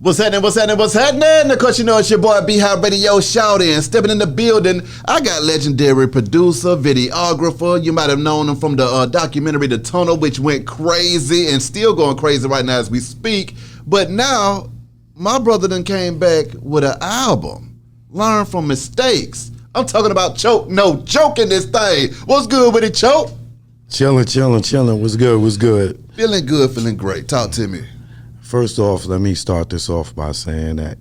What's happening? What's happening? What's happening? Of course, you know it's your boy B High Radio shouting, stepping in the building. I got legendary producer, videographer. You might have known him from the documentary The Tunnel, which went crazy and still going crazy right now as we speak. But now, my brother done came back with an album, Learn from Mistakes. I'm talking about Choke, no joke in this thing. What's good with it, Choke? Chilling. What's good? Feeling good, feeling great. Talk to me. First off, let me start this off by saying that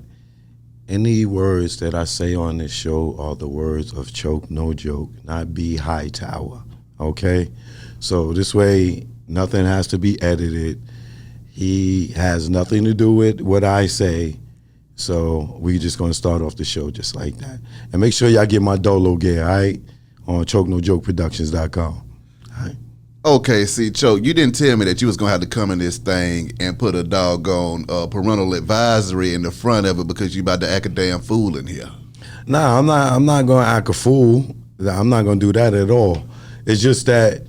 any words that I say on this show are the words of Choke, no joke, not B Hightower, okay? So this way, nothing has to be edited. He has nothing to do with what I say, so we just gonna start off the show just like that. And make sure y'all get my Dolo gear, all right? On ChokeNoJokeProductions.com, all right? Okay, see, Choke, you didn't tell me that you was gonna have to come in this thing and put a doggone parental advisory in the front of it because you about to act a damn fool in here. Nah, I'm not gonna act a fool. I'm not gonna do that at all. It's just that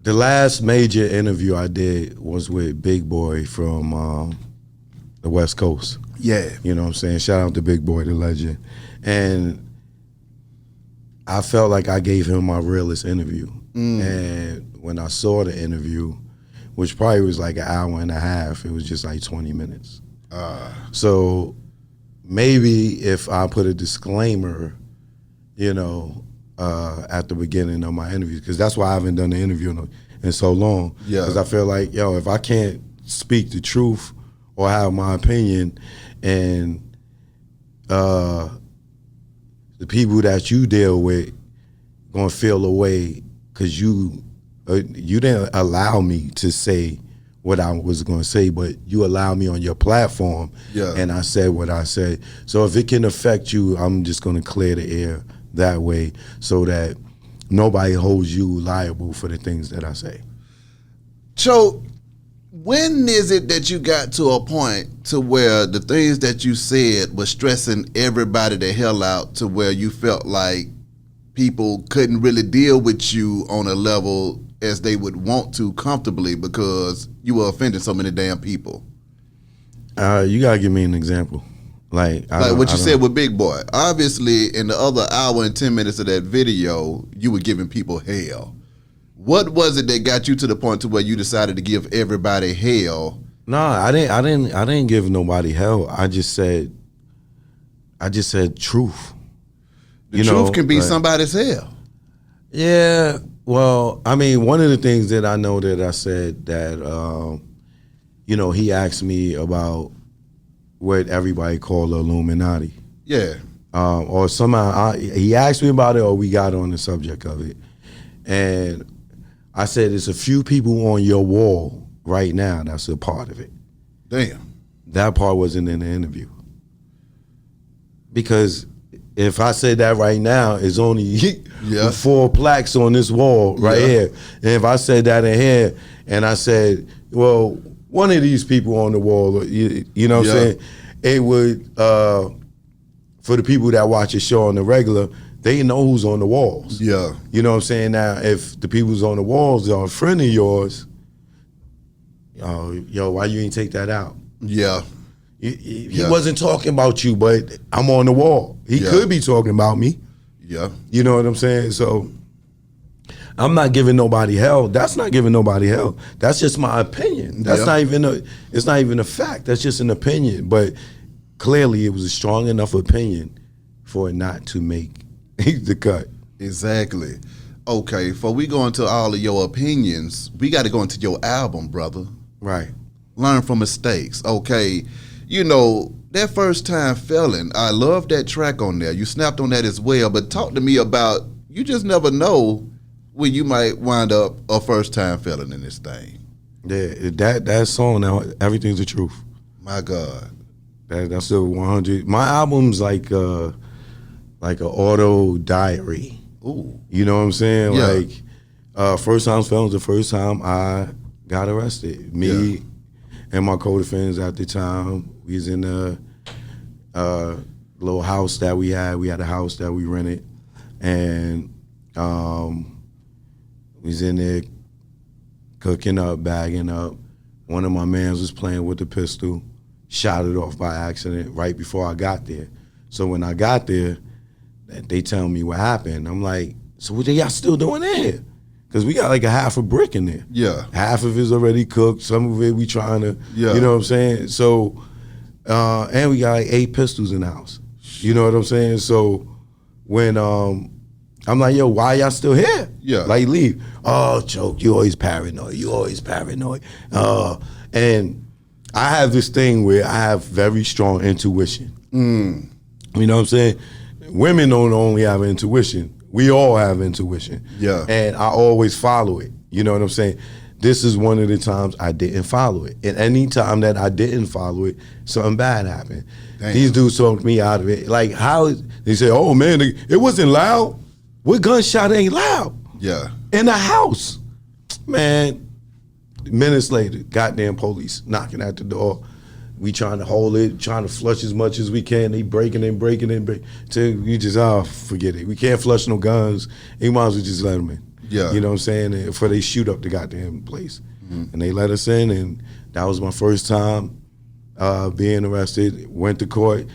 the last major interview I did was with Big Boy from the West Coast. Yeah. You know what I'm saying? Shout out to Big Boy, the legend. And I felt like I gave him my realest interview. And when I saw the interview, which probably was like an hour and a half, it was just like 20 minutes. So maybe if I put a disclaimer, you know, at the beginning of my interview, because that's why I haven't done the interview in so long. Yeah. Because I feel like, if I can't speak the truth or have my opinion, and the people that you deal with gonna feel away because you didn't allow me to say what I was going to say, but you allowed me on your platform, and I said what I said. So if it can affect you, I'm just going to clear the air that way so that nobody holds you liable for the things that I say. So when is it that you got to a point to where the things that you said was stressing everybody the hell out to where you felt like people couldn't really deal with you on a level as they would want to comfortably because you were offending so many damn people? You gotta give me an example. Like what you said with Big Boy. Obviously, in the other hour and 10 minutes of that video, you were giving people hell. What was it that got you to the point to where you decided to give everybody hell? Nah, I didn't give nobody hell. I just said truth. The truth can be somebody's hell. Yeah, well, I mean, one of the things that I know that I said that, he asked me about what everybody call the Illuminati. Yeah. Or somehow, he asked me about it or we got on the subject of it. And I said, there's a few people on your wall right now that's a part of it. Damn. That part wasn't in the interview. Because if I say that right now, it's only 4 plaques on this wall right here. And if I said that in here and I said, well, one of these people on the wall, you know what I'm saying? It would, for the people that watch the show on the regular, they know who's on the walls. Yeah. You know what I'm saying? Now, if the people who's on the walls are a friend of yours, why you ain't take that out? Yeah. He wasn't talking about you, but I'm on the wall. He could be talking about me. Yeah. You know what I'm saying? So I'm not giving nobody hell. That's not giving nobody hell. That's just my opinion. That's it's not even a fact. That's just an opinion. But clearly it was a strong enough opinion for it not to make the cut. Exactly. Okay, before we go into all of your opinions, we got to go into your album, brother. Right. Learn from mistakes. Okay. You know, that First Time Felon, I love that track on there. You snapped on that as well, but talk to me about, you just never know when you might wind up a first time felon in this thing. Yeah, that song, now everything's the truth. My God. That's the 100. My album's like an auto diary. Ooh. You know what I'm saying? Yeah. Like, First Time Felon's the first time I got arrested. Me and my co-defendants at the time, we was in a little house that we had. We had a house that we rented, and we was in there cooking up, bagging up. One of my mans was playing with the pistol. shot it off by accident right before I got there. So when I got there, they tell me what happened. I'm like, so what y'all still doing in here? Because we got like a half a brick in there. Yeah. Half of it's already cooked. Some of it we trying to, Yeah. you know what I'm saying? So, and we got like 8 pistols in the house. You know what I'm saying? So when I'm like, yo, why y'all still here? Yeah. Like, leave. Oh, Choke, you always paranoid. You always paranoid. And I have this thing where I have very strong intuition. You know what I'm saying? Women don't only have intuition. We all have intuition. Yeah. And I always follow it. You know what I'm saying? This is one of the times I didn't follow it. And any time that I didn't follow it, something bad happened. Damn. These dudes talked me out of it. Like, they say, oh man, it wasn't loud. What gunshot ain't loud? Yeah. In the house. Man, minutes later, goddamn police knocking at the door. We trying to hold it, trying to flush as much as we can. They breaking in. Till you just, forget it. We can't flush no guns. You might as well just let them in. Yeah. You know what I'm saying? Before they shoot up the goddamn place. And they let us in, and that was my first time being arrested. Went to court.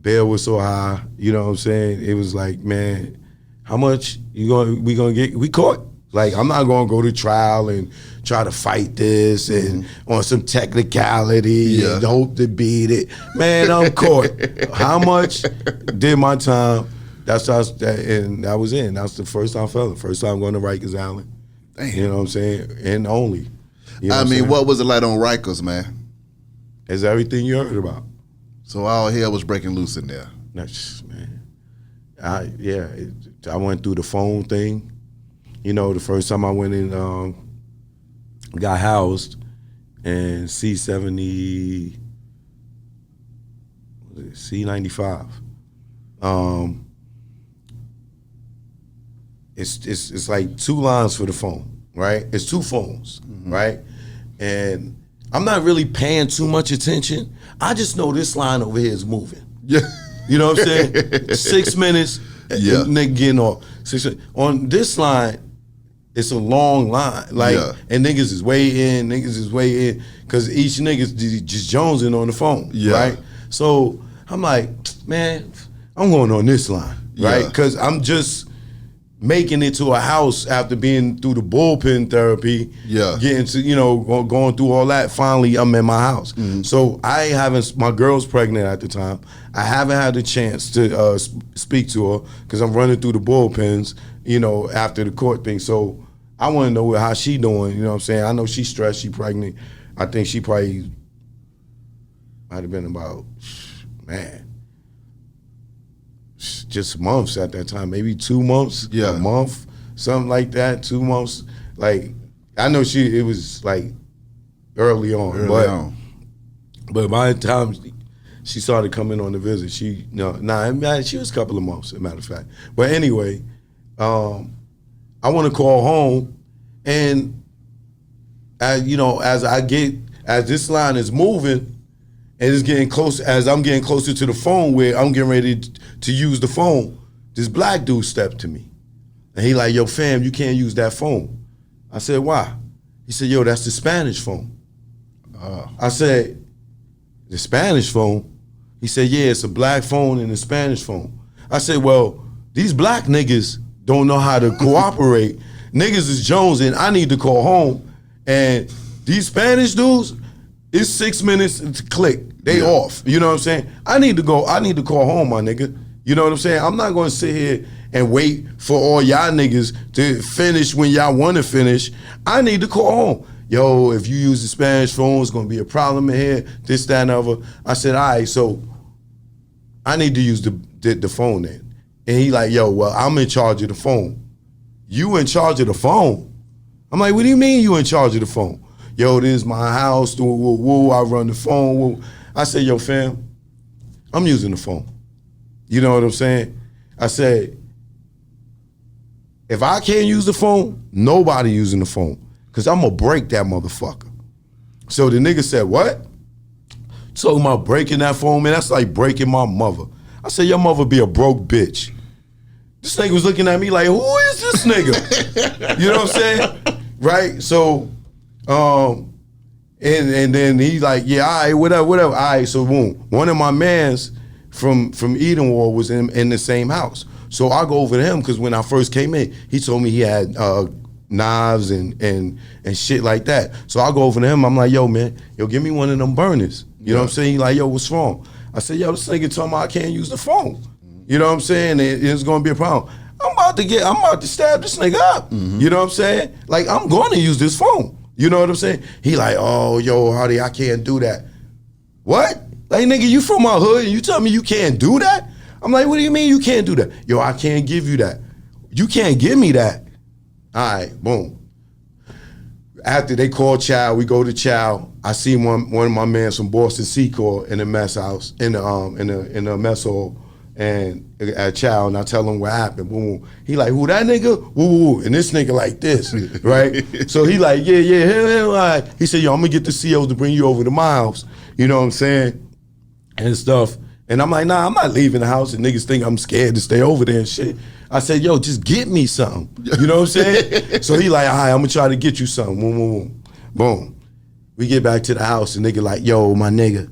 Bail was so high. You know what I'm saying? It was like, man, how much we gonna get? We caught. Like, I'm not gonna go to trial and try to fight this and on some technicality and hope to beat it. Man, I'm caught. How much did my time? And that was in. That was the first time I felt it. First time going to Rikers Island. Damn. You know what I'm saying? And only. You know I mean, saying? what was it like on Rikers, man? It's everything you heard about. So all hell was breaking loose in there. That's, man. I went through the phone thing. You know, the first time I went in, got housed in C95. It's like 2 lines for the phone, right? It's 2 phones, right? And I'm not really paying too much attention. I just know this line over here is moving. Yeah. You know what I'm saying? 6 minutes, Yeah. nigga getting off. On this line, it's a long line. Like, and niggas is way in, because each nigga's just jonesing on the phone, right? So I'm like, man, I'm going on this line, right? Because I'm just making it to a house after being through the bullpen therapy, getting to, going through all that. Finally, I'm in my house. So my girl's pregnant at the time. I haven't had the chance to speak to her because I'm running through the bullpens, after the court thing. So I want to know how she doing, you know what I'm saying? I know she's stressed, she pregnant. I think she probably might have been about, just months at that time, maybe 2 months, a month, something like that, 2 months. Like, I know it was like early on. But by the time she started coming on the visit, she was a couple of months, as a matter of fact. But anyway, I want to call home, and as this line is moving, and it's getting close, as I'm getting closer to the phone where I'm getting ready to use the phone, this black dude stepped to me. And he like, yo, fam, you can't use that phone. I said, why? He said, yo, that's the Spanish phone. I said, the Spanish phone? He said, yeah, it's a black phone and a Spanish phone. I said, well, these black niggas don't know how to cooperate. Niggas is jonesing. I need to call home. And these Spanish dudes, it's 6 minutes to click. They off. You know what I'm saying? I need to call home, my nigga. You know what I'm saying? I'm not gonna sit here and wait for all y'all niggas to finish when y'all wanna finish. I need to call home. Yo, if you use the Spanish phone, it's gonna be a problem in here, this, that, and other. I said, all right, so I need to use the phone then. And he like, yo, well, I'm in charge of the phone. You in charge of the phone? I'm like, what do you mean you in charge of the phone? Yo, this is my house, I run the phone. I said, yo, fam, I'm using the phone. You know what I'm saying? I said, if I can't use the phone, nobody using the phone, because I'm going to break that motherfucker. So the nigga said, what? Talking about breaking that phone, man, that's like breaking my mother. I said, your mother be a broke bitch. This nigga was looking at me like, who is this nigga? You know what I'm saying? Right? So, And then he's like, yeah, all right, whatever. All right, so boom. One of my mans from Edenwald was in the same house. So I go over to him because when I first came in, he told me he had knives and shit like that. So I go over to him. I'm like, yo, man, give me one of them burners. You know what I'm saying? He's like, yo, what's wrong? I said, yo, this nigga told me I can't use the phone. You know what I'm saying? It's gonna be a problem. I'm about to stab this nigga up. You know what I'm saying? Like, I'm going to use this phone. You know what I'm saying? He like, oh, yo, Hardy, I can't do that. What? Like, nigga, you from my hood and you tell me you can't do that? I'm like, what do you mean you can't do that? Yo, I can't give you that. You can't give me that. All right, boom. After they call Chow, we go to Chow. I see one of my mans from Boston Secor in the mess house, in the mess hall, and at Chow, and I tell him what happened. Boom. He like, who that nigga? Woo. And this nigga like this, right? So he like, yeah, him, all right. He said, yo, I'm gonna get the COs to bring you over to my house. You know what I'm saying? And stuff. And I'm like, nah, I'm not leaving the house. And niggas think I'm scared to stay over there and shit. I said, yo, just get me something. You know what I'm saying? So he like, all right, I'm gonna try to get you something. Boom. Boom. We get back to the house and nigga like, yo, my nigga,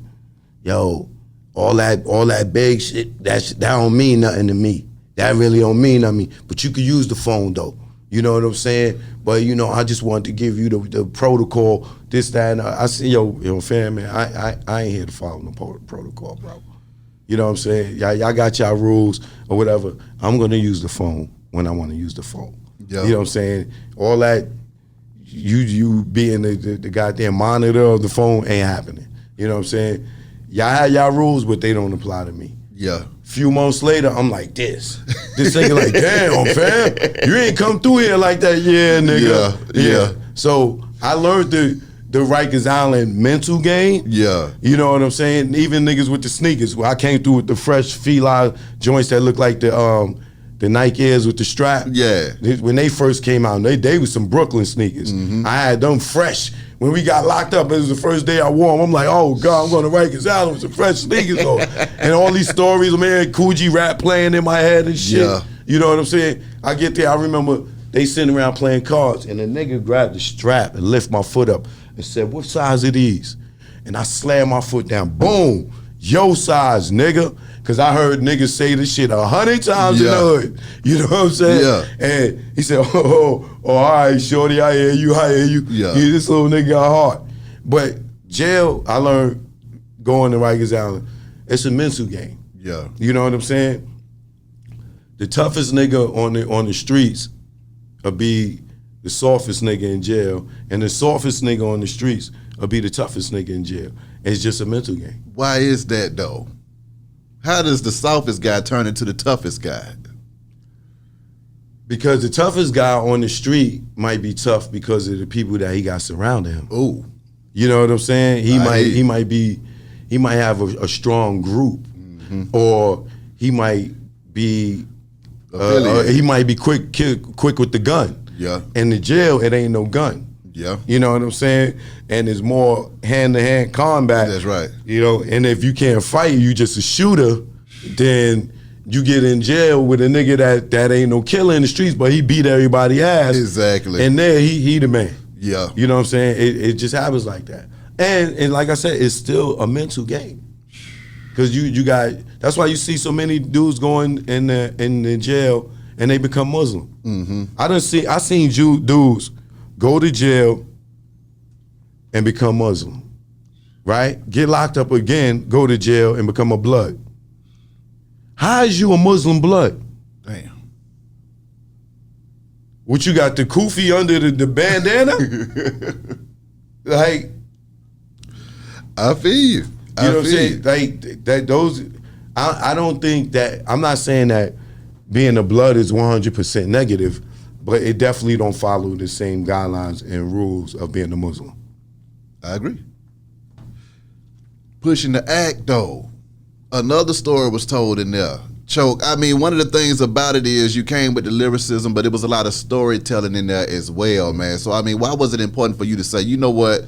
yo, all that big shit, that don't mean nothing to me. That really don't mean nothing to me. But you could use the phone though. You know what I'm saying? But you know, I just wanted to give you the protocol, this, that, and I said, yo, fam, man, I ain't here to follow no protocol, bro. You know what I'm saying? Y'all got y'all rules or whatever. I'm gonna use the phone when I want to use the phone. Yep. You know what I'm saying? All that, you being the goddamn monitor of the phone ain't happening. You know what I'm saying? Y'all have y'all rules, but they don't apply to me. Yeah. Few months later, I'm like this nigga like, damn, fam, you ain't come through here like that, yeah, nigga. Yeah. So I learned the Rikers Island mental game. Yeah. You know what I'm saying? Even niggas with the sneakers. Well, I came through with the fresh Fila joints that look like the Nike Airs with the strap. Yeah. When they first came out, they was some Brooklyn sneakers. I had them fresh. When we got locked up, it was the first day I wore them. I'm like, oh God, I'm going to Rikers Island with some fresh sneakers on. And all these stories, man, Coogee rap playing in my head and shit. Yeah. You know what I'm saying? I get there, I remember they sitting around playing cards, and the nigga grabbed the strap and lift my foot up and said, what size are these? And I slammed my foot down. Boom. Yo size, nigga. Because I heard niggas say this shit 100 times in the hood. You know what I'm saying? Yeah. And he said, all right, shorty, I hear you. Yeah. This little nigga got heart. But jail, I learned going to Rikers Island, it's a mental game. Yeah. You know what I'm saying? The toughest nigga on the streets will be the softest nigga in jail, and the softest nigga on the streets will be the toughest nigga in jail. It's just a mental game. Why is that though? How does the softest guy turn into the toughest guy? Because the toughest guy on the street might be tough because of the people that he got surrounding him. Ooh. You know what I'm saying? He might have a strong group, or he might be quick with the gun. Yeah. In the jail, it ain't no gun. Yeah. You know what I'm saying? And it's more hand-to-hand combat. That's right. You know, and if you can't fight, you just a shooter, then you get in jail with a nigga that ain't no killer in the streets, but he beat everybody's ass. Exactly. And there he the man. Yeah. You know what I'm saying? It just happens like that. And like I said, it's still a mental game. Cause you got, that's why you see so many dudes going in the jail and they become Muslim. I seen dudes go to jail and become Muslim, right? Get locked up again, go to jail and become a blood. How is you a Muslim blood? Damn. What, you got the kufi under the bandana? Like, I feel you. You know what I'm saying? Like that. Those. I don't think that. I'm not saying that being a blood is 100% negative, but it definitely don't follow the same guidelines and rules of being a Muslim. I agree. Pushing the act though. Another story was told in there. Choke. I mean, one of the things about it is you came with the lyricism, but it was a lot of storytelling in there as well, man. So I mean, why was it important for you to say, you know what?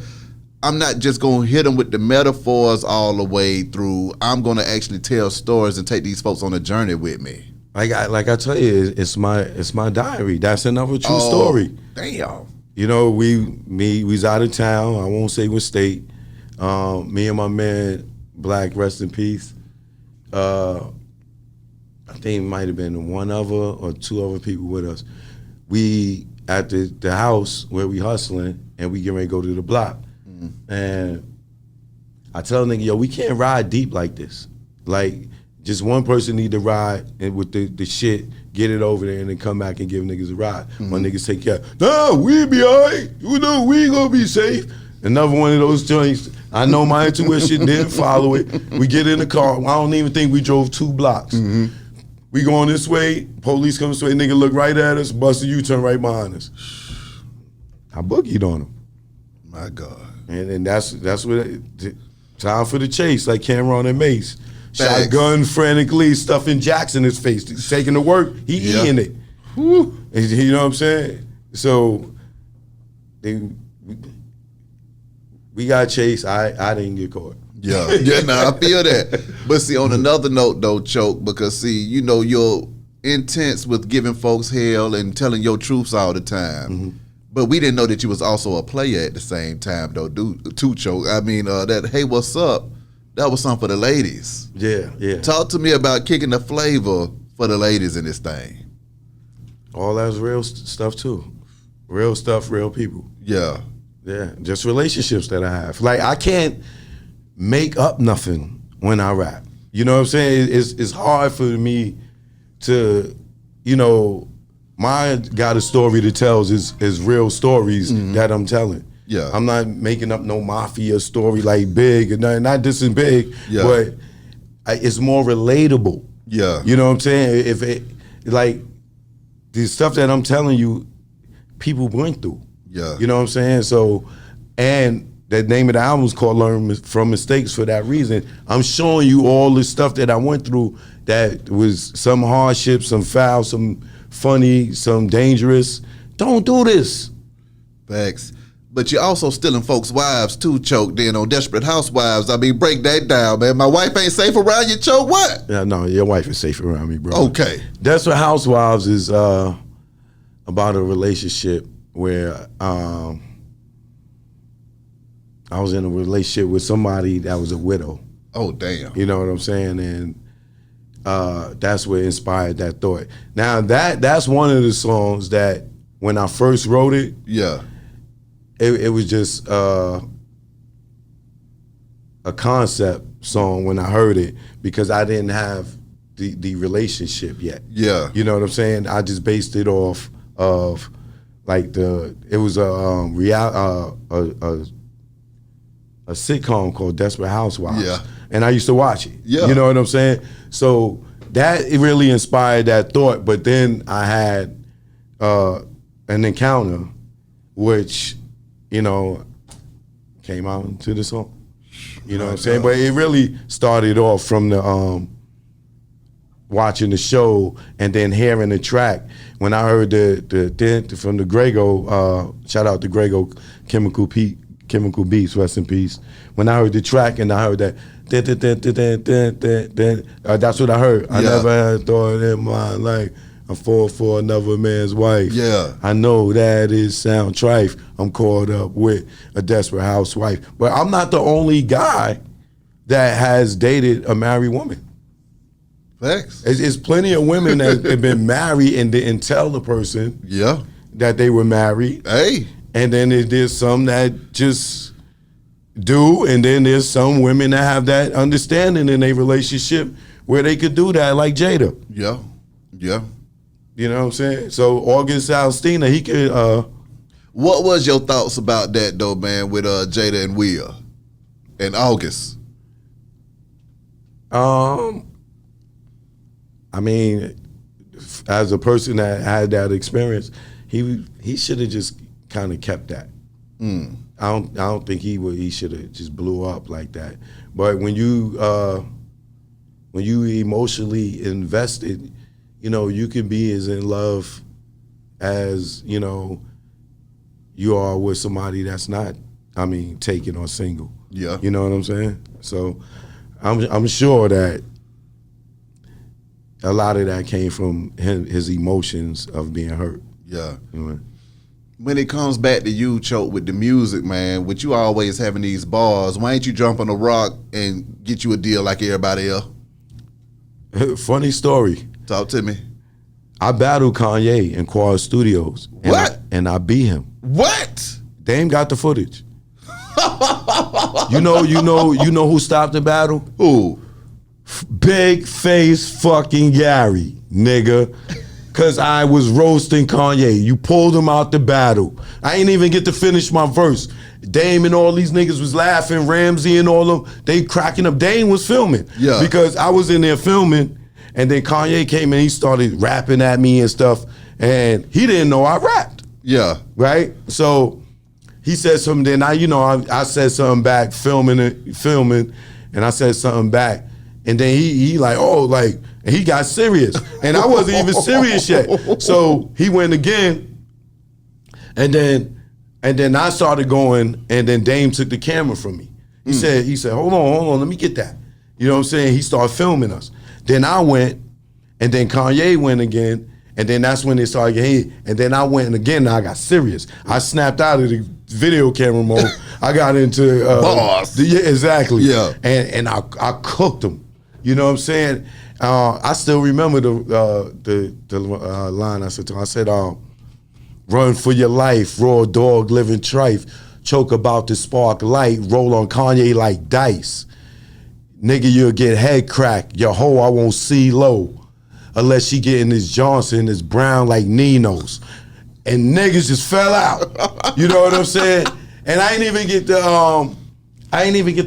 I'm not just gonna hit them with the metaphors all the way through. I'm gonna actually tell stories and take these folks on a journey with me. Like I tell you, it's my diary. That's another true story. Damn. you know, we was out of town. I won't say what state. Me and my man, Black, rest in peace. I think it might have been one other or two other people with us. We at the house where we hustling, and we get ready to go to the block. And I tell the nigga, yo, we can't ride deep like this. Like, just one person need to ride and with the shit, get it over there and then come back and give niggas a ride. My niggas take care. Nah, we be all right. You know, we gonna be safe. Another one of those joints, I know my intuition didn't follow it. We get in the car. I don't even think we drove 2 blocks. We going this way, police come this way, nigga look right at us, bust a U-turn right behind us. I boogied on him. My God. And that's what time for the chase, like Cameron and Mace. Facts. Shotgun frantically, stuffing Jacks in his face, taking the work, he eating it. Whew. You know what I'm saying? So we got chased. I didn't get caught. Yeah, I feel that. But see, on another note though, Choke, because see, you know, you're intense with giving folks hell and telling your truths all the time. But we didn't know that you was also a player at the same time though, too, Choke. I mean, that hey, what's up? That was something for the ladies. Yeah. Talk to me about kicking the flavor for the ladies in this thing. All that's real stuff too. Real stuff, real people. Yeah. Yeah, just relationships that I have. Like, I can't make up nothing when I rap. You know what I'm saying? It's hard for me to, you know, my got a story to tell is real stories that I'm telling. Yeah. I'm not making up no mafia story like Big, and not this is Big, but it's more relatable. Yeah. You know what I'm saying? If it, like, the stuff that I'm telling you, people went through. Yeah. You know what I'm saying? So, and the name of the album is called Learn from Mistakes for that reason. I'm showing you all the stuff that I went through that was some hardship, some foul, some funny, some dangerous. Don't do this. Facts. But you're also stealing folks' wives too, Choke. Then on Desperate Housewives, I mean, break that down, man. My wife ain't safe around you, Choke. What? Yeah, no, your wife is safe around me, bro. Okay. Desperate Housewives is about a relationship where I was in a relationship with somebody that was a widow. Oh, damn. You know what I'm saying? And that's what inspired that thought. Now that's one of the songs that when I first wrote it, it was just a concept song when I heard it because I didn't have the relationship yet. Yeah. You know what I'm saying? I just based it off of like it was a sitcom called Desperate Housewives. Yeah. And I used to watch it. Yeah. You know what I'm saying? So it really inspired that thought. But then I had an encounter which, you know, came out into the song. You know what I'm saying? But it really started off from the watching the show and then hearing the track. When I heard the from the Grego, shout out to Grego Chemical Beats, rest in peace. When I heard the track and I heard that, that's what I heard. I never had thought in my life I fall for another man's wife. Yeah. I know that is sound trife. I'm caught up with a desperate housewife. But I'm not the only guy that has dated a married woman. Facts. It's plenty of women that have been married and didn't tell the person that they were married. Hey. And then there's some that just do, and then there's some women that have that understanding in a relationship where they could do that, like Jada. Yeah. You know what I'm saying? So August Alstina, he could. What was your thoughts about that though, man, with Jada and Will and August? I mean, as a person that had that experience, he should have just kind of kept that. I don't think he should have just blew up like that. But when you emotionally invested, you know, you can be as in love as, you know, you are with somebody that's not, I mean, taken or single. Yeah. You know what I'm saying? So I'm sure that a lot of that came from his emotions of being hurt. Yeah. You know? When it comes back to you, Choke, with the music, man, with you always having these bars, why ain't you jump on the rock and get you a deal like everybody else? Funny story. Talk to me. I battled Kanye in Quad Studios. What? And I beat him. What? Dame got the footage. You know who stopped the battle? Who? Big face fucking Gary, nigga. Cause I was roasting Kanye. You pulled him out the battle. I ain't even get to finish my verse. Dame and all these niggas was laughing. Ramsey and all of them, they cracking up. Dame was filming. Yeah. Because I was in there filming, and then Kanye came and he started rapping at me and stuff, and he didn't know I rapped. Yeah. Right? So he said something, then I said something back, filming, and I said something back. And then he like, oh, like, and he got serious. And I wasn't even serious yet. So he went again, and then I started going, and then Dame took the camera from me. He said, hold on, let me get that. You know what I'm saying? He started filming us. Then I went, and then Kanye went again, and then that's when they started getting hit. And then I went again, and I got serious. I snapped out of the video camera mode. I got into boss. Yeah, exactly. Yeah. And I cooked them. You know what I'm saying? I still remember the line I said to him. I said, run for your life, raw dog, living trife, choke about to spark light, roll on Kanye like dice. Nigga, you'll get head cracked. Your hoe I won't see low. Unless she getting this Johnson, this brown like Nino's. And niggas just fell out. You know what I'm saying? And I ain't even get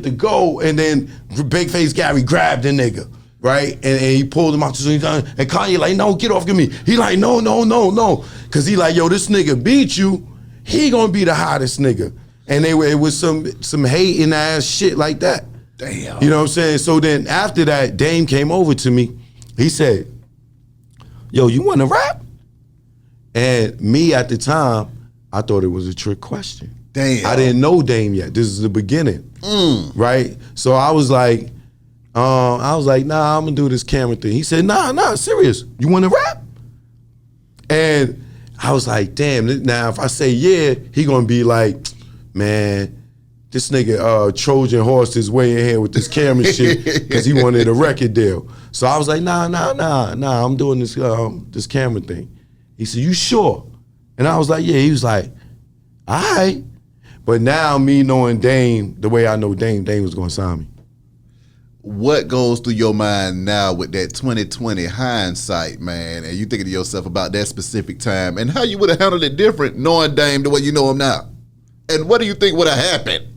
to go, and then Big Face Gary grabbed the nigga, right? And he pulled him out, and Kanye like, no, get off of me. He like, no. Cause he like, yo, this nigga beat you, he gonna be the hottest nigga. And it was some hating ass shit like that. Damn. You know what I'm saying? So then after that, Dame came over to me. He said, yo, you wanna rap? And me at the time, I thought it was a trick question. Damn. I didn't know Dame yet. This is the beginning, right? So I was like, nah, I'm gonna do this camera thing. He said, nah, serious. You wanna rap? And I was like, damn, now if I say yeah, he gonna be like, man, this nigga Trojan horse his way in here with this camera shit because he wanted a record deal. So I was like, nah, I'm doing this camera thing. He said, you sure? And I was like, yeah. He was like, all right. But now me knowing Dame, the way I know Dame was gonna sign me. What goes through your mind now with that 2020 hindsight, man, and you thinking to yourself about that specific time and how you would have handled it different knowing Dame the way you know him now? And what do you think would have happened?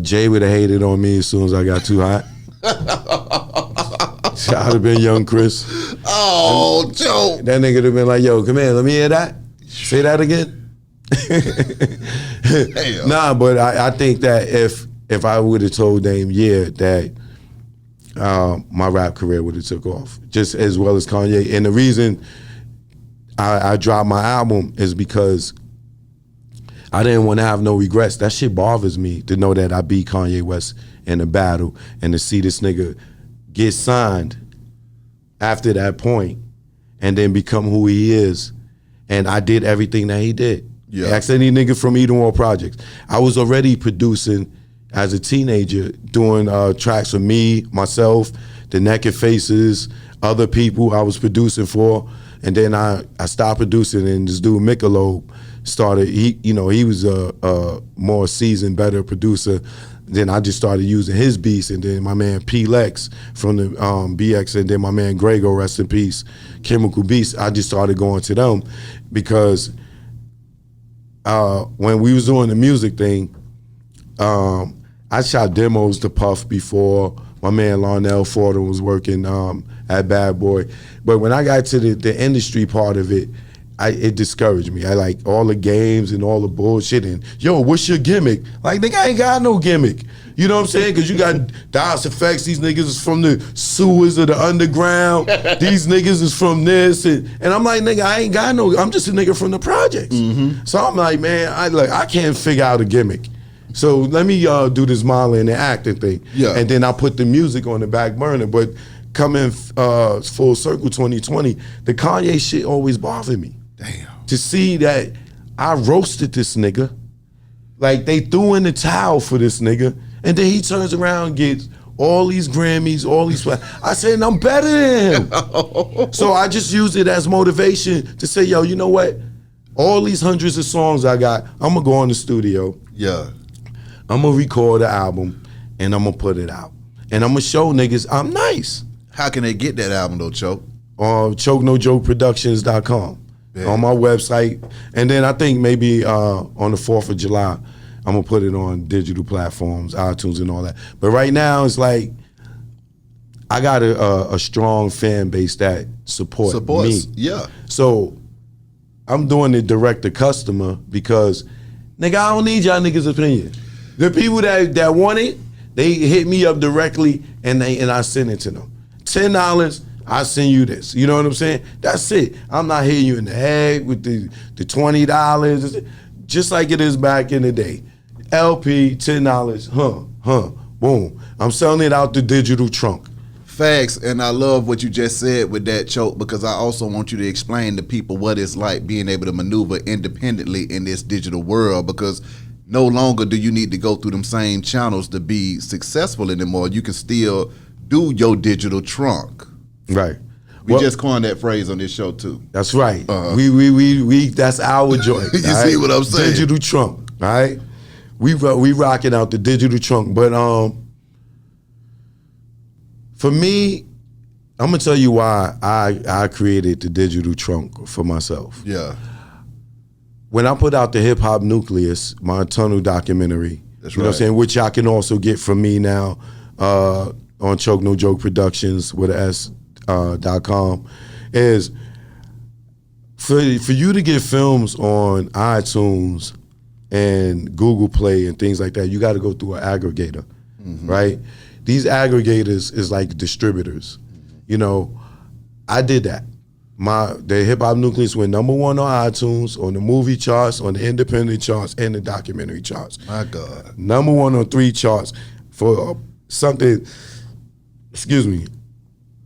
Jay would have hated on me as soon as I got too hot. I'd have been young Chris. Oh, Joe. That nigga would have been like, yo, come here, let me hear that. Say that again. Nah, but I think that if I would have told Dame, yeah, that my rap career would have took off, just as well as Kanye. And the reason I dropped my album is because I didn't want to have no regrets. That shit bothers me to know that I beat Kanye West in a battle and to see this nigga get signed after that point and then become who he is. And I did everything that he did. Yeah. Ask any nigga from Edenwald Projects. I was already producing as a teenager, doing tracks for me, myself, the Naked Faces, other people I was producing for. And then I stopped producing, and this dude Michelob started, he was a more seasoned, better producer. Then I just started using his beats, and then my man P. Lex from the BX, and then my man Grego, rest in peace, Chemical Beats, I just started going to them because when we was doing the music thing, I shot demos to Puff before. My man Larnell Fordham was working at Bad Boy. But when I got to the industry part of it, it discouraged me. I like all the games and all the bullshit and, yo, what's your gimmick? Like, nigga, I ain't got no gimmick. You know what I'm saying? Because you got DOS Effects. These niggas is from the sewers of the underground. These niggas is from this. And I'm like, nigga, I ain't got no, I'm just a nigga from the projects. Mm-hmm. So I'm like, man, I can't figure out a gimmick. So let me do this modeling and acting thing. Yeah. And then I put the music on the back burner. But coming full circle 2020, the Kanye shit always bothered me. Damn. To see that I roasted this nigga. Like, they threw in the towel for this nigga. And then he turns around and gets all these Grammys, all these... I said, I'm better than him. So I just use it as motivation to say, yo, you know what? All these hundreds of songs I got, I'm going to go in the studio. Yeah. I'm going to record the album, and I'm going to put it out. And I'm going to show niggas I'm nice. How can they get that album, though, Choke? ChokeNoJokeProductions.com. Yeah. On my website. And then I think maybe on the 4th of July, I'm going to put it on digital platforms, iTunes and all that. But right now, it's like, I got a strong fan base that supports me. Yeah. So I'm doing it direct to customer because, nigga, I don't need y'all niggas' opinion. The people that want it, they hit me up directly and I send it to them. $10, I send you this. You know what I'm saying? That's it. I'm not hitting you in the head with the $20, just like it is back in the day. LP, $10, boom. I'm selling it out the digital trunk. Facts, and I love what you just said with that, Choke, because I also want you to explain to people what it's like being able to maneuver independently in this digital world, because no longer do you need to go through them same channels to be successful anymore. You can still do your digital trunk. Right. We just coined that phrase on this show too. That's right. We that's our joint. You see what I'm saying? Digital trunk. All right. We rocking out the digital trunk. But for me, I'm gonna tell you why I created the digital trunk for myself. Yeah. When I put out the Hip Hop Nucleus, my tunnel documentary, that's you know what I'm saying, which y'all can also get from me now on Choke No Joke Productions with a S.com, is for you to get films on iTunes and Google Play and things like that, you got to go through an aggregator, right? These aggregators is like distributors. You know, I did that. The Hip Hop Nucleus went #1 on iTunes, on the movie charts, on the independent charts, and the documentary charts. My God. #1 on 3 charts for something, excuse me,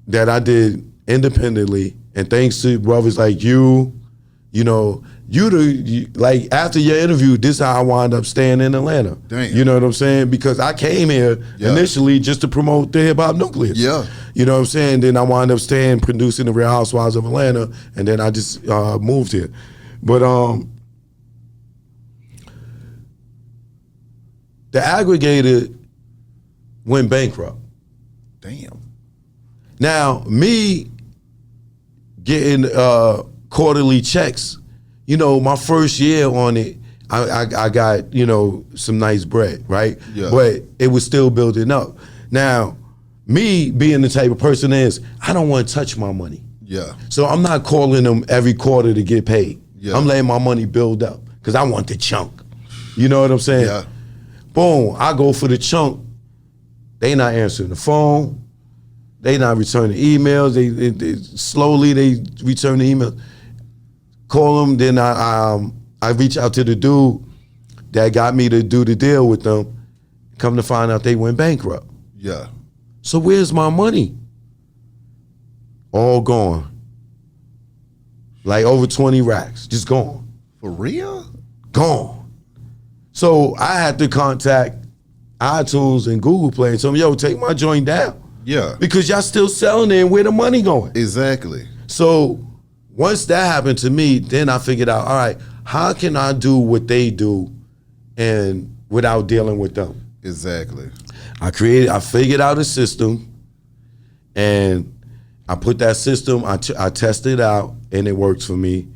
that I did independently, and thanks to brothers like you know, like after your interview, this is how I wound up staying in Atlanta. Damn. You know what I'm saying? Because I came here initially just to promote the Hip Hop Nucleus. Yeah. You know what I'm saying? Then I wound up staying, producing the Real Housewives of Atlanta, and then I just moved here. But the aggregator went bankrupt. Damn. Now, me getting quarterly checks, you know, my first year on it, I got, you know, some nice bread, right? Yeah. But it was still building up. Now, me being the type of person is, I don't want to touch my money. Yeah. So I'm not calling them every quarter to get paid. Yeah. I'm letting my money build up because I want the chunk. You know what I'm saying? Yeah. Boom, I go for the chunk. They not answering the phone. They not returning emails. They slowly they return the email. Call them, then I reach out to the dude that got me to do the deal with them. Come to find out they went bankrupt. Yeah. So where's my money? All gone. Like over 20 racks, just gone. For real? Gone. So I had to contact iTunes and Google Play and tell them, yo, take my joint down. Yeah. Because y'all still selling it and where the money going? Exactly. So once that happened to me, then I figured out, all right, how can I do what they do and without dealing with them? Exactly. I figured out a system, and I put that system, I tested it out, and it worked for me.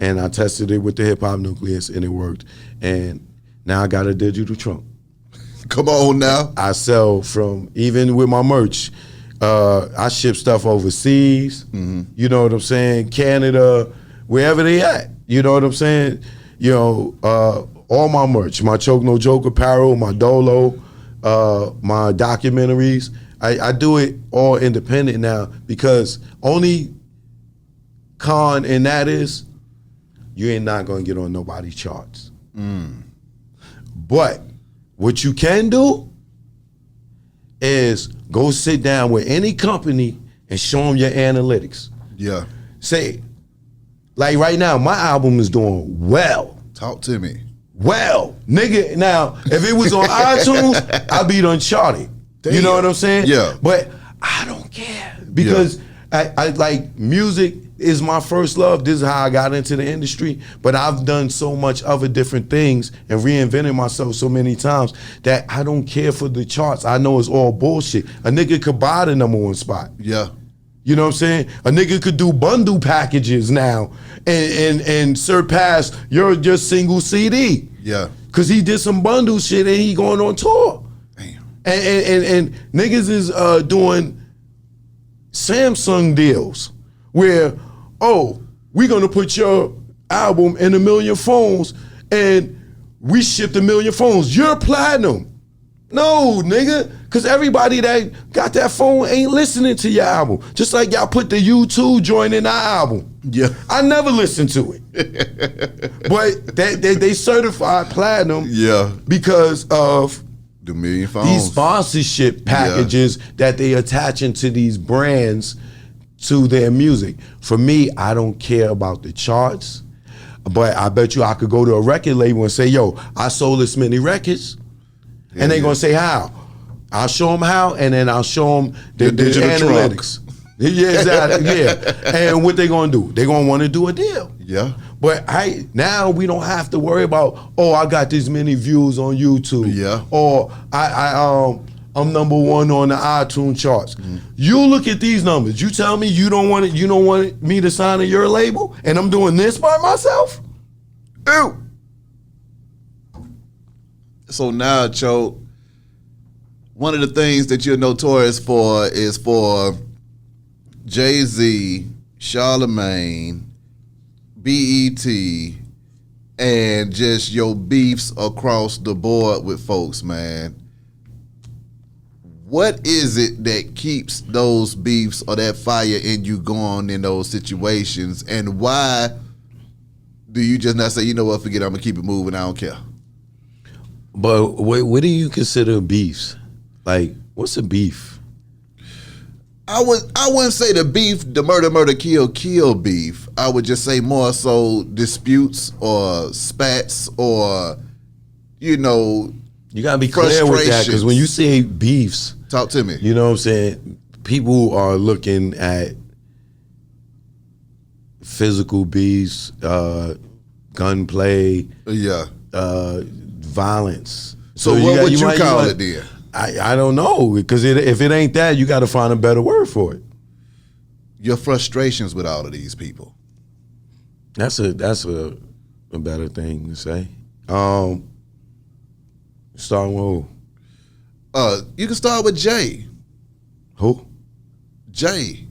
And I tested it with the Hip Hop Nucleus, and it worked. And now I got a digital trunk. Come on now. I sell from, even with my merch, I ship stuff overseas. You know what I'm saying? Canada, wherever they at. You know what I'm saying? You know, all my merch, my Choke No Joke apparel, my Dolo, my documentaries. I do it all independent now because only con in that is you ain't not gonna get on nobody's charts. But what you can do is go sit down with any company and show them your analytics. Yeah. Say, Like right now, my album is doing well. Talk to me. Well, nigga, now, if it was on iTunes, I'd be uncharted. You know what I'm saying? Yeah. But I don't care because I like music is my first love. This is how I got into the industry. But I've done so much other different things and reinvented myself so many times that I don't care for the charts. I know it's all bullshit. A nigga could buy the number one spot. Yeah. You know what I'm saying? A nigga could do bundle packages now and surpass your single CD. Yeah. Cause he did some bundle shit and he going on tour. Damn. And niggas is doing Samsung deals where, oh, we're gonna put your album in 1 million phones and we shipped 1 million phones. You're platinum. No, nigga, because everybody that got that phone ain't listening to your album. Just like y'all put the U2 joint in our album. Yeah. I never listened to it. But they certified platinum because of the 1 million phones. These sponsorship packages that they attaching to these brands to their music. For me, I don't care about the charts, but I bet you I could go to a record label and say, yo, I sold this many records. And they gonna say how. I'll show them how, and then I'll show them the digital analytics. Yeah, exactly. Yeah, and what they gonna do? They gonna want to do a deal. Yeah. But now we don't have to worry about, oh, I got this many views on YouTube. Yeah. Or I'm number one on the iTunes charts. You look at these numbers. You tell me you don't want me to sign to your label, and I'm doing this by myself. Ew. So now, Cho, one of the things that you're notorious for is for Jay-Z, Charlamagne, BET, and just your beefs across the board with folks, man. What is it that keeps those beefs or that fire in you going in those situations? And why do you just not say, you know what, forget it, I'm going to keep it moving, I don't care? But what do you consider beefs? Like, what's a beef? I wouldn't say the beef, the murder, kill beef. I would just say more so disputes or spats or, you know, you gotta be clear with that, because when you say beefs, talk to me. You know what I'm saying? People are looking at physical beefs, gunplay, violence. So what would you call it then? I don't know, because if it ain't that, you got to find a better word for it. Your frustrations with all of these people. That's a better thing to say. Starting with who? You can start with Jay. Who? Jay.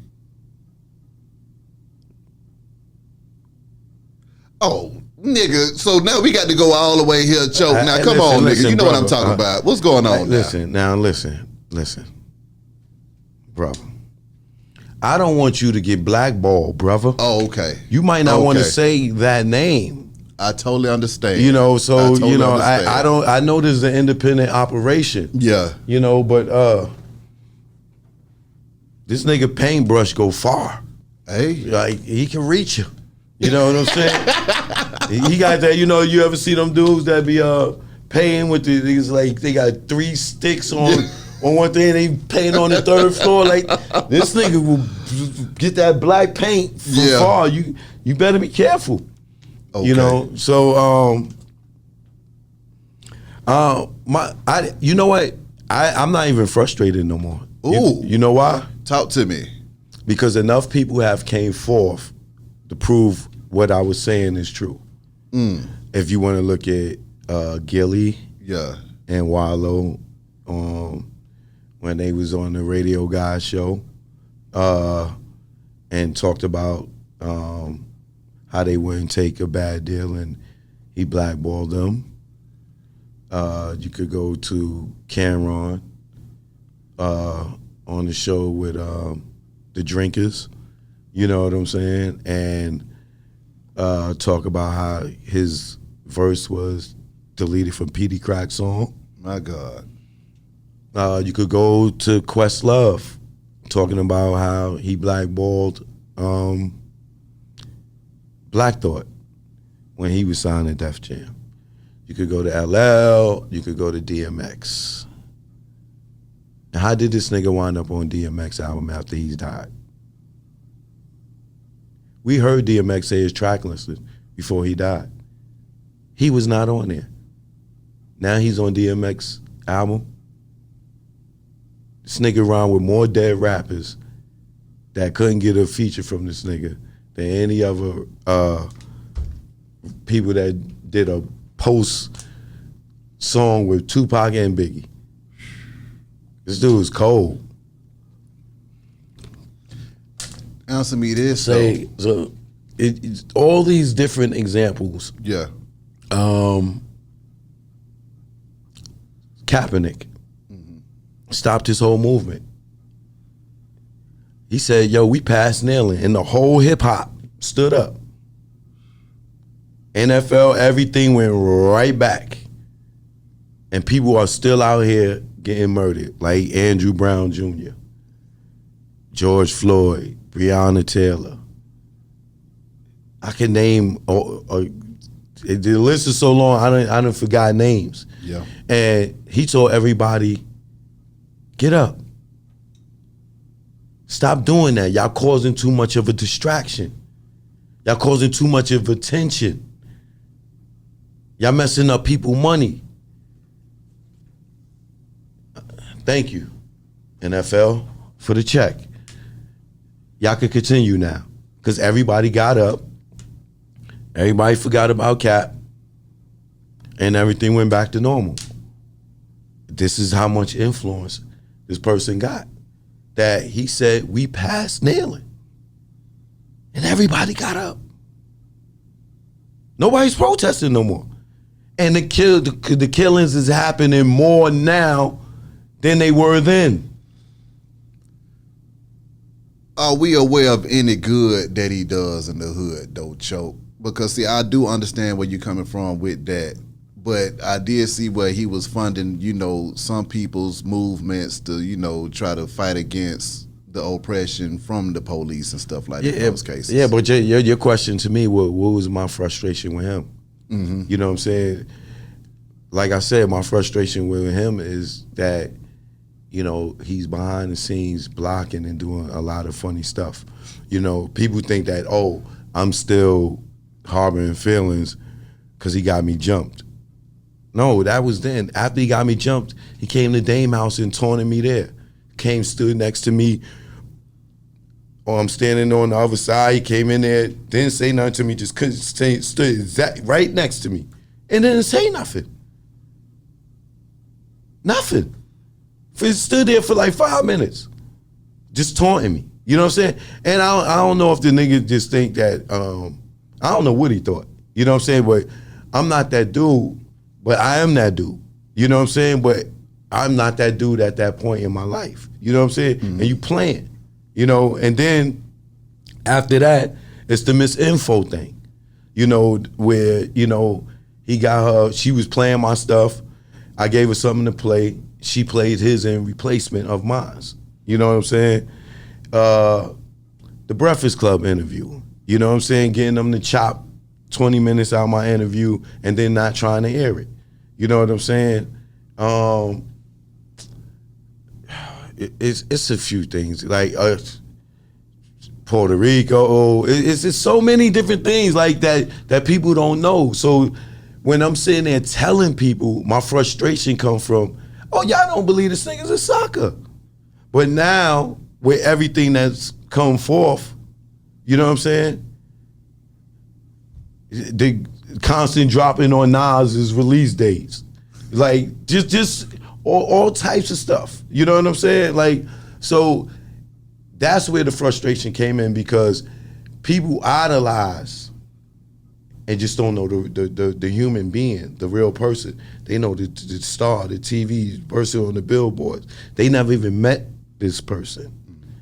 Oh, nigga. So now we got to go all the way here, Choke. Now, come on, nigga. You know what I'm talking about. What's going on now? Listen. Brother. I don't want you to get blackballed, brother. Oh, okay. You might not want to say that name. I totally understand. You know, so totally you know, understand. I know this is an independent operation. Yeah. You know, but this nigga paintbrush go far. Hey. Like, he can reach you. You know what I'm saying? He got that, you know, you ever see them dudes that be paying with these, like, they got 3 sticks on one thing, they paint on the 3rd floor. Like, this nigga will get that black paint from far. You better be careful. Okay. You know, so you know what? I'm not even frustrated no more. Ooh. You know why? Talk to me. Because enough people have came forth to prove what I was saying is true. If you want to look at Gilly and Wallow when they was on the Radio Guy show and talked about how they wouldn't take a bad deal and he blackballed them. You could go to Cameron on the show with the Drinkers, you know what I'm saying, and talk about how his verse was deleted from Petey Crack's song. My God. You could go to Questlove, talking about how he blackballed Black Thought when he was signed to Def Jam. You could go to LL, you could go to DMX. And how did this nigga wind up on DMX album after he's died? We heard DMX say his track list before he died. He was not on there. Now he's on DMX album. This nigga around with more dead rappers that couldn't get a feature from this nigga than any other people that did a post song with Tupac and Biggie. This dude is cold. Answer me this. Say so. It's all these different examples. Yeah. Kaepernick stopped his whole movement. He said, "Yo, we past kneeling," and the whole hip hop stood up. NFL, everything went right back, and people are still out here getting murdered, like Andrew Brown Jr., George Floyd, Breonna Taylor. I can name. The list is so long. I done forgot names. Yeah. And he told everybody, "Get up. Stop doing that. Y'all causing too much of a distraction. Y'all causing too much of attention. Y'all messing up people money." Thank you, NFL, for the check. Y'all can continue now, because everybody got up. Everybody forgot about Cap, and everything went back to normal. This is how much influence this person got, that he said, "We past kneeling," and everybody got up. Nobody's protesting no more, and the killings is happening more now than they were then. Are we aware of any good that he does in the hood, though, Choke? Because, see, I do understand where you're coming from with that. But I did see where he was funding, some people's movements to, try to fight against the oppression from the police and stuff like that in those cases. Yeah, but your question to me, what was my frustration with him? Mm-hmm. You know what I'm saying? Like I said, my frustration with him is that, he's behind the scenes blocking and doing a lot of funny stuff. People think that, I'm still harboring feelings because he got me jumped. No, that was then. After he got me jumped, he came to Dame house and taunted me there. Came, stood next to me. Or I'm standing on the other side. He came in there, didn't say nothing to me, just stood right next to me. And didn't say nothing. Nothing. He stood there for like 5 minutes, just taunting me. You know what I'm saying? And I don't know if the nigga just think that, I don't know what he thought. You know what I'm saying? But I'm not that dude, but I am that dude. You know what I'm saying? But I'm not that dude at that point in my life. You know what I'm saying? Mm-hmm. And you playing, and then after that, it's the misinfo thing, where, he got her, she was playing my stuff. I gave her something to play. She played his in replacement of mine. You know what I'm saying? The Breakfast Club interview. You know what I'm saying? Getting them to chop 20 minutes out of my interview and then not trying to air it. You know what I'm saying? It's a few things. Like Puerto Rico. It's so many different things like that people don't know. So when I'm sitting there telling people, my frustration comes from, y'all don't believe this nigga's a sucker. But now, with everything that's come forth, you know what I'm saying? The constant dropping on Nas's release dates. Like, just all types of stuff. You know what I'm saying? Like, so that's where the frustration came in, because people idolize and just don't know the human being, the real person. They know the star, the TV person on the billboards. They never even met this person.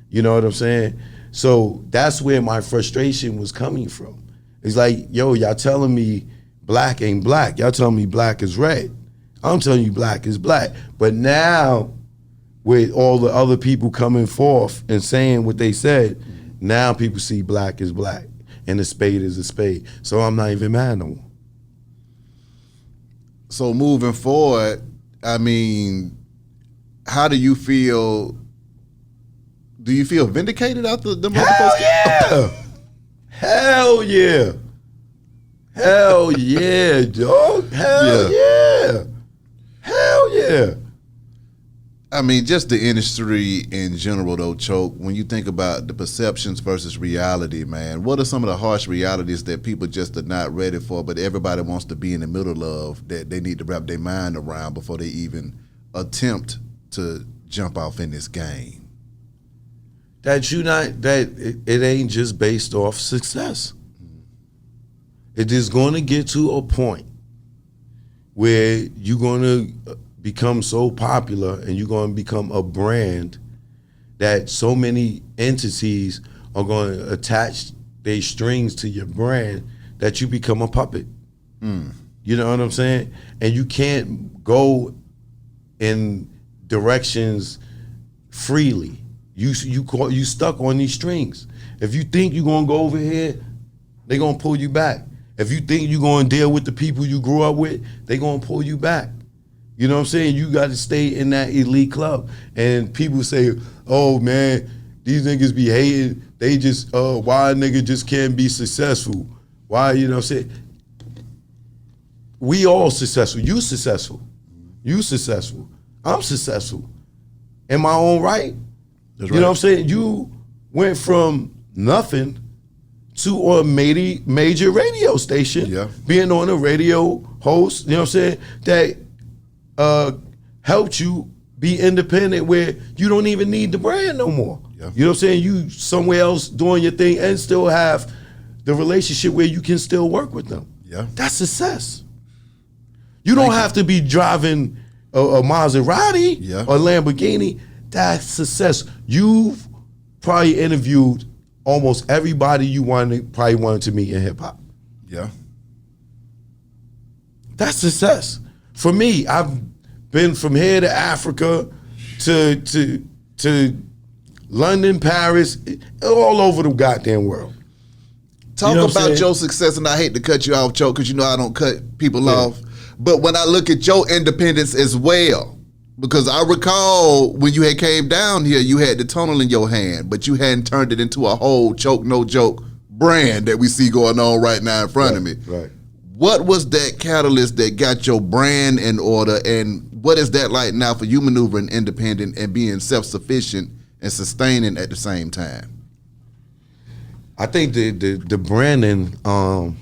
You know what I'm saying? So that's where my frustration was coming from. It's like, y'all telling me black ain't black. Y'all telling me black is red. I'm telling you black is black. But now, with all the other people coming forth and saying what they said, now people see black as black. and a spade is a spade. So I'm not even mad no more. So moving forward, I mean, how do you feel? Do you feel vindicated after the Hell yeah! Hell yeah! Hell yeah, dog! Hell yeah! Hell yeah! I mean, just the industry in general, though, Choke, when you think about the perceptions versus reality, man, what are some of the harsh realities that people just are not ready for, but everybody wants to be in the middle of, that they need to wrap their mind around before they even attempt to jump off in this game? It ain't just based off success. It is going to get to a point where you're going to become so popular and you're going to become a brand that so many entities are going to attach their strings to your brand that you become a puppet. You know what I'm saying? And you can't go in directions freely. You stuck on these strings. If you think you're going to go over here, they're going to pull you back. If you think you're going to deal with the people you grew up with, they're going to pull you back. You know what I'm saying? You got to stay in that elite club. And people say, oh, man, these niggas be hating. They just, why a nigga just can't be successful? Why, you know what I'm saying? We all successful. You successful. You successful. I'm successful. In my own right. That's you know what I'm saying? You went from nothing to a major radio station, being on a radio host, you know what I'm saying, that helped you be independent where you don't even need the brand no more. You know what I'm saying? You somewhere else doing your thing and still have the relationship where you can still work with them. That's success. You don't have to be driving a Maserati or Lamborghini. That's success. You've probably interviewed almost everybody you wanted to meet in hip hop. That's success. For me, I've been from here to Africa to London, Paris, all over the goddamn world. Talk about your success, and I hate to cut you off, Choke, because you know I don't cut people off. But when I look at your independence as well, because I recall when you had came down here, you had the tunnel in your hand, but you hadn't turned it into a whole Choke No Joke brand that we see going on right now in front of me. What was that catalyst that got your brand in order, and what is that like now for you maneuvering independent and being self-sufficient and sustaining at the same time? I think the branding, well,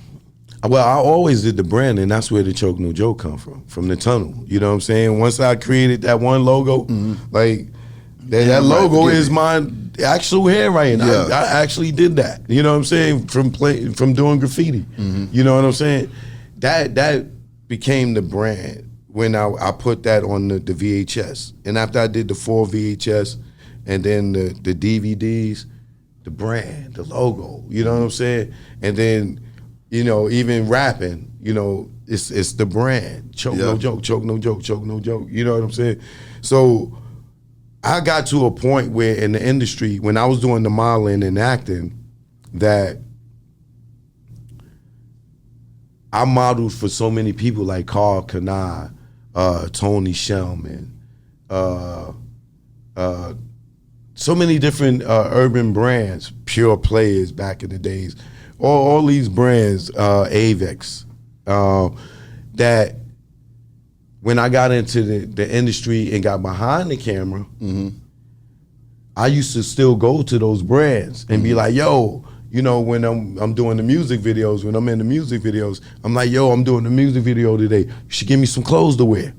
I always did the branding. That's where the Choke No Joke come from the tunnel. You know what I'm saying? Once I created that one logo, like that logo is my actual handwriting. I actually did that. You know what I'm saying? From doing graffiti. You know what I'm saying? That became the brand when I put that on the VHS. And after I did the 4 VHS and then the DVDs, the brand, the logo, you know what I'm saying? And then, you know, even rapping, you know, it's the brand. Choke No Joke, Choke No Joke, Choke No Joke. You know what I'm saying? So I got to a point where in the industry, when I was doing the modeling and acting, that I modeled for so many people like Carl Kanai, Tony Shellman, so many different urban brands, Pure Players back in the days, all these brands, Avex, that when I got into the industry and got behind the camera, I used to still go to those brands and be like, yo, you know, when I'm doing the music videos, when I'm in the music videos, I'm like, yo, I'm doing the music video today. You should give me some clothes to wear.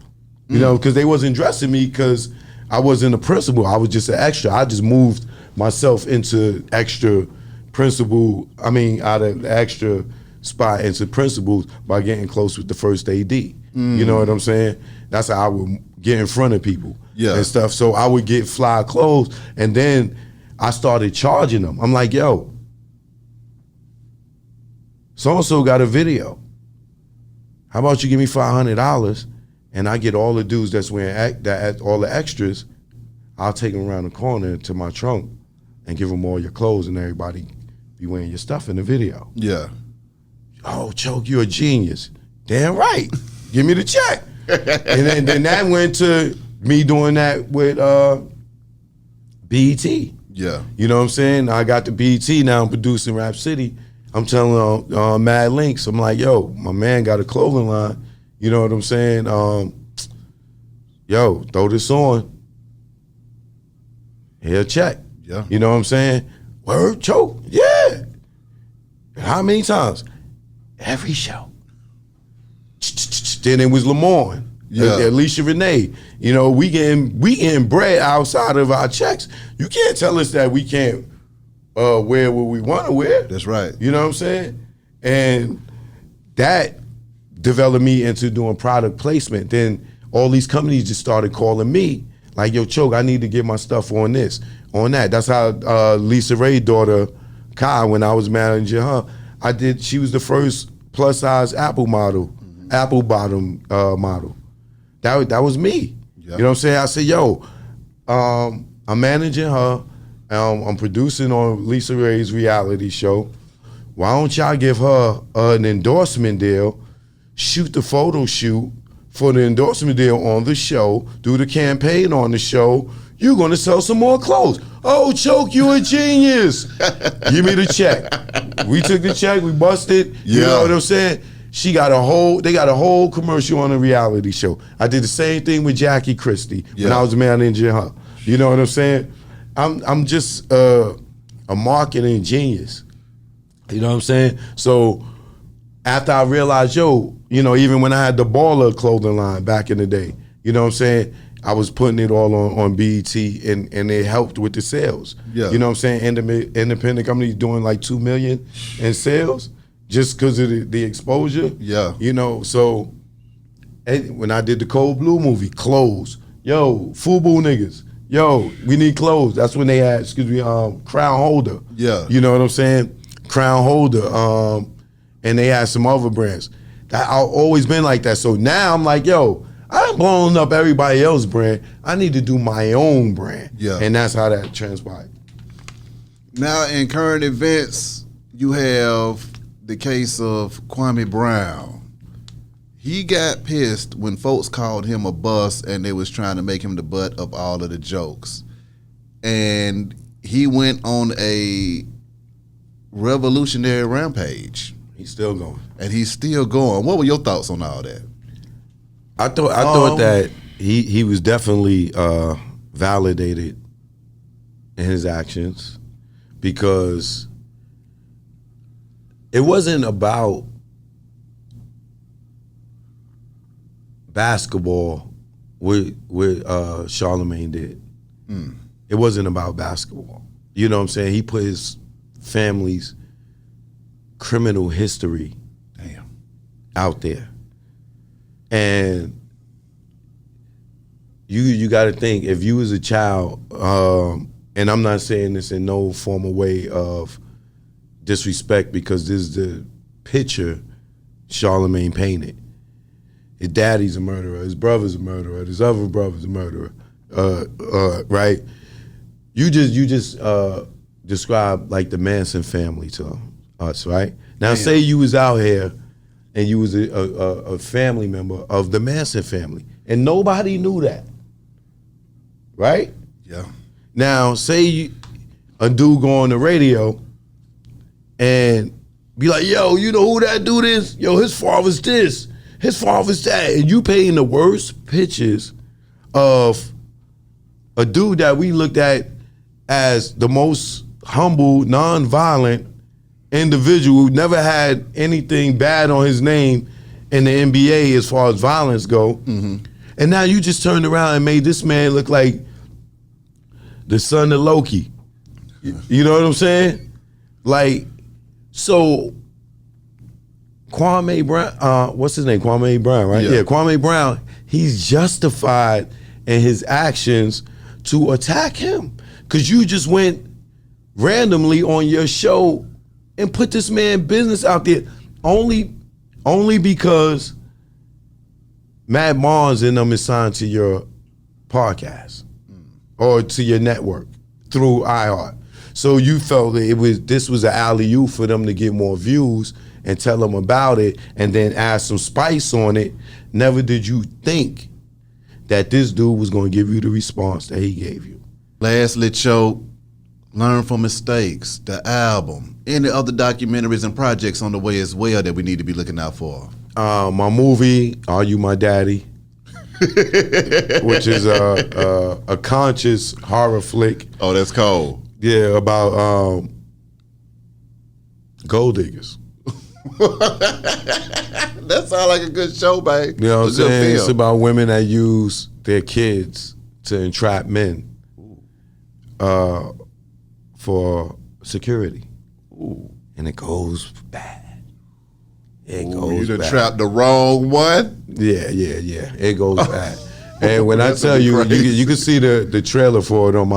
You know, because they wasn't dressing me because I wasn't a principal. I was just an extra. I just moved myself into extra principal, out of the extra spot into principals by getting close with the first AD. You know what I'm saying? That's how I would get in front of people and stuff. So I would get fly clothes, and then I started charging them. I'm like, yo, so-and-so got a video. How about you give me $500 and I get all the dudes that's wearing all the extras, I'll take them around the corner to my trunk and give them all your clothes, and everybody, be wearing your stuff in the video. Yeah. Oh, Choke, you're a genius. Damn right. Give me the check. And then that went to me doing that with BET. Yeah. You know what I'm saying? I got the BET now. I'm producing Rap City. I'm telling Mad Links, I'm like, yo, my man got a clothing line. You know what I'm saying? Yo, throw this on. Here, check. Yeah. You know what I'm saying? Word, Choke. Yeah. How many times? Every show. Then it was Lamorne. Yeah. Alicia Renee. You know, we getting bread outside of our checks. You can't tell us that we can't wear what we want to wear. That's right. You know what I'm saying? And that developed me into doing product placement. Then all these companies just started calling me, like, yo, Choke, I need to get my stuff on this, on that. That's how Lisa Ray's daughter, Kai, when I was managing her, she was the first plus size Apple model, Apple bottom model. That was me. Yeah. You know what I'm saying? I said, yo, I'm managing her. I'm producing on Lisa Ray's reality show. Why don't y'all give her an endorsement deal, shoot the photo shoot for the endorsement deal on the show, do the campaign on the show, you're gonna sell some more clothes. Oh, Choke, you a genius. Give me the check. We took the check, we busted, you know what I'm saying? They got a whole commercial on a reality show. I did the same thing with Jackie Christie when I was managing her. You know what I'm saying? I'm just a marketing genius. You know what I'm saying? So after I realized, yo, you know, even when I had the Baller clothing line back in the day, you know what I'm saying? I was putting it all on BET and it helped with the sales. Yeah. You know what I'm saying? Independent companies doing like $2 million in sales just because of the exposure. Yeah. You know, so when I did the Cold Blue movie, clothes. Yo, FUBU niggas. Yo, we need clothes. That's when they had, Crown Holder. Yeah. You know what I'm saying? Crown Holder. And they had some other brands. I've always been like that. So now I'm like, yo, I'm blowing up everybody else's brand. I need to do my own brand. Yeah. And that's how that transpired. Now in current events, you have the case of Kwame Brown. He got pissed when folks called him a bust and they was trying to make him the butt of all of the jokes. And he went on a revolutionary rampage. He's still going. And he's still going. What were your thoughts on all that? I thought that he was definitely validated in his actions because it wasn't about basketball what Charlamagne did. It wasn't about basketball. You know what I'm saying? He put his family's criminal history out there. And you got to think, if you was a child, and I'm not saying this in no formal way of disrespect because this is the picture Charlamagne painted. His daddy's a murderer, his brother's a murderer, his other brother's a murderer, right? You just described like the Manson family to us, right? Now say you was out here and you was a family member of the Manson family and nobody knew that, right? Yeah. Now say a dude go on the radio and be like, yo, you know who that dude is? Yo, his father's this, his father's that. And you painting the worst pictures of a dude that we looked at as the most humble, non-violent individual who never had anything bad on his name in the NBA as far as violence go. Mm-hmm. And now you just turned around and made this man look like the son of Loki. You know what I'm saying? Like, so Kwame Brown, what's his name? Kwame Brown, right? Yeah, Kwame Brown, he's justified in his actions to attack him. Because you just went randomly on your show and put this man business out there only because Matt Barnes and them is signed to your podcast or to your network through iHeart. So you felt that this was an alley-oop for them to get more views and tell them about it and then add some spice on it. Never did you think that this dude was going to give you the response that he gave you. Lastly, Choke, learn from mistakes, the album, any other documentaries and projects on the way as well that we need to be looking out for. My movie, Are You My Daddy? Which is a conscious horror flick. Oh, that's cold. Yeah, about gold diggers. That sounds like a good show, babe. You know what I'm saying? Film. It's about women that use their kids to entrap men for security. Ooh. And it goes bad. It Ooh, goes you done bad. trapped the wrong one? Yeah. It goes bad. And when I That's tell you, crazy. you can see the trailer for it on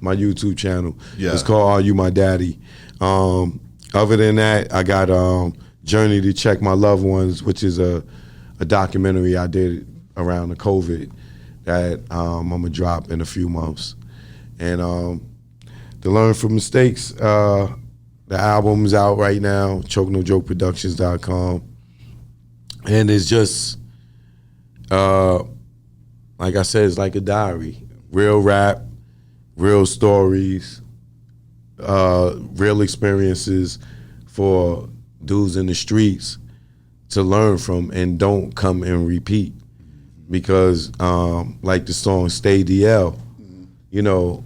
my YouTube channel. Yeah. It's called Are You My Daddy? Other than that, I got Journey to Check My Loved Ones, which is a documentary I did around the COVID that I'm gonna drop in a few months. And to learn from mistakes, the album's out right now, ChokeNoJokeProductions.com. And it's just, like I said, it's like a diary. Real rap, real stories, real experiences for dudes in the streets to learn from and don't come and repeat. Because like the song Stay DL, you know,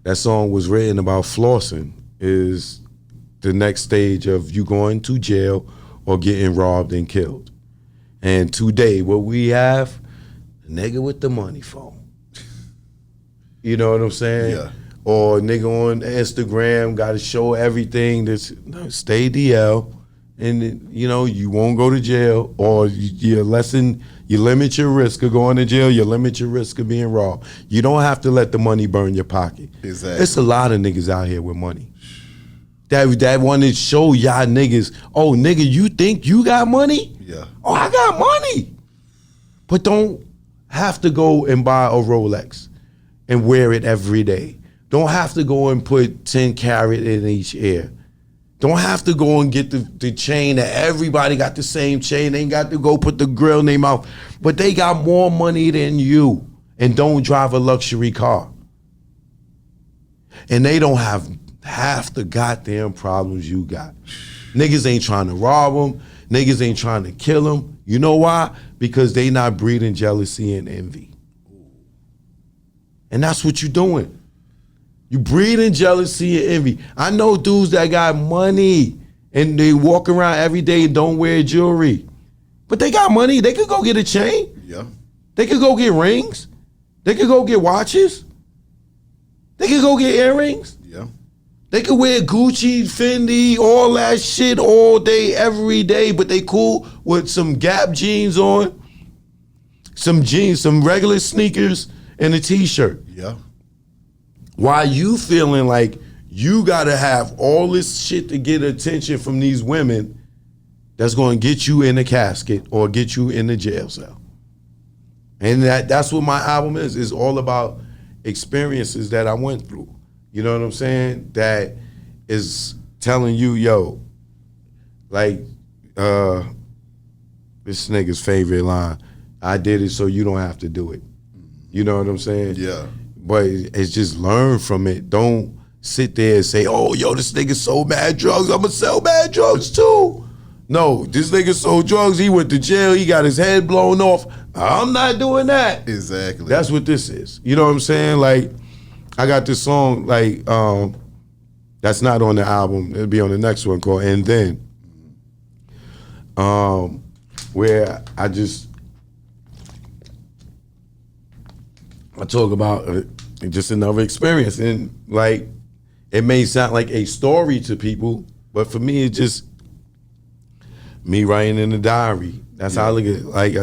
that song was written about flossing is the next stage of you going to jail or getting robbed and killed. And today, what we have, the nigga with the money phone. You know what I'm saying? Yeah. Or nigga on Instagram got to show everything that's stay DL, and you know you won't go to jail, or you limit your risk of going to jail. You limit your risk of being robbed. You don't have to let the money burn your pocket. Exactly. It's a lot of niggas out here with money that want to show y'all niggas, oh nigga, you think you got money? Yeah. Oh, I got money, but don't have to go and buy a Rolex and wear it every day. Don't have to go and put 10 carat in each ear. Don't have to go and get the chain that everybody got the same chain. They ain't got to go put the grill in their mouth. But they got more money than you and don't drive a luxury car. And they don't have half the goddamn problems you got. Niggas ain't trying to rob them. Niggas ain't trying to kill them. You know why? Because they not breeding jealousy and envy. And that's what you're doing. You breeding jealousy and envy. I know dudes that got money and they walk around every day and don't wear jewelry. But they got money. They could go get a chain. Yeah. They could go get rings. They could go get watches. They could go get earrings. Yeah. They could wear Gucci, Fendi, all that shit all day, every day, but they cool with some Gap jeans on, some jeans, some regular sneakers, and a t-shirt. Yeah. Why you feeling like you gotta have all this shit to get attention from these women that's gonna get you in a casket or get you in the jail cell? And that's what my album is. It's all about experiences that I went through. You know what I'm saying? That is telling you, yo, like this nigga's favorite line, I did it so you don't have to do it. You know what I'm saying? Yeah. But it's just learn from it. Don't sit there and say, oh, yo, this nigga sold mad drugs. I'm going to sell mad drugs too. No, this nigga sold drugs. He went to jail. He got his head blown off. I'm not doing that. Exactly. That's what this is. You know what I'm saying? Like, I got this song, like, that's not on the album. It'll be on the next one called And Then. Where I talk about just another experience. And like, it may sound like a story to people, but for me, it's just me writing in a diary. That's how I look at it. Like,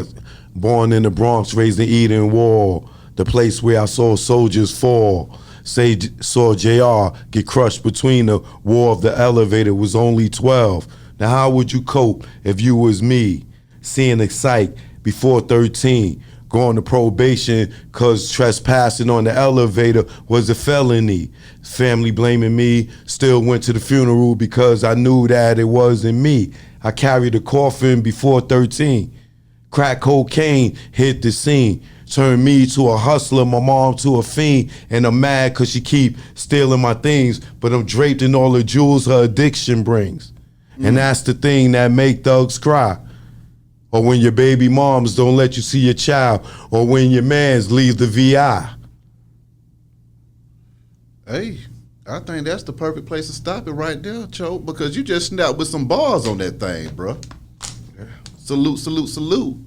born in the Bronx, raised in Eden Wall, the place where I saw soldiers fall. Saw JR get crushed between the war of the elevator, was only 12. Now how would you cope if you was me, seeing Excite before 13? going to probation because trespassing on the elevator was a felony. Family blaming me, still went to the funeral because I knew that it wasn't me. I carried a coffin before 13. Crack cocaine hit the scene. Turned me to a hustler, my mom to a fiend, and I'm mad cause she keep stealing my things, but I'm draped in all the jewels her addiction brings. And that's the thing that make thugs cry. Or when your baby moms don't let you see your child, or when your mans leave the VI. Hey, I think that's the perfect place to stop it right there, Choke, because you just snapped with some bars on that thing, bro. Yeah. Salute, salute, salute.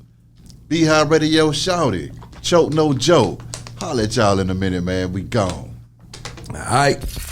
Be High Radio shouted. Choke no joke. Holla at y'all in a minute, man. We gone. All right.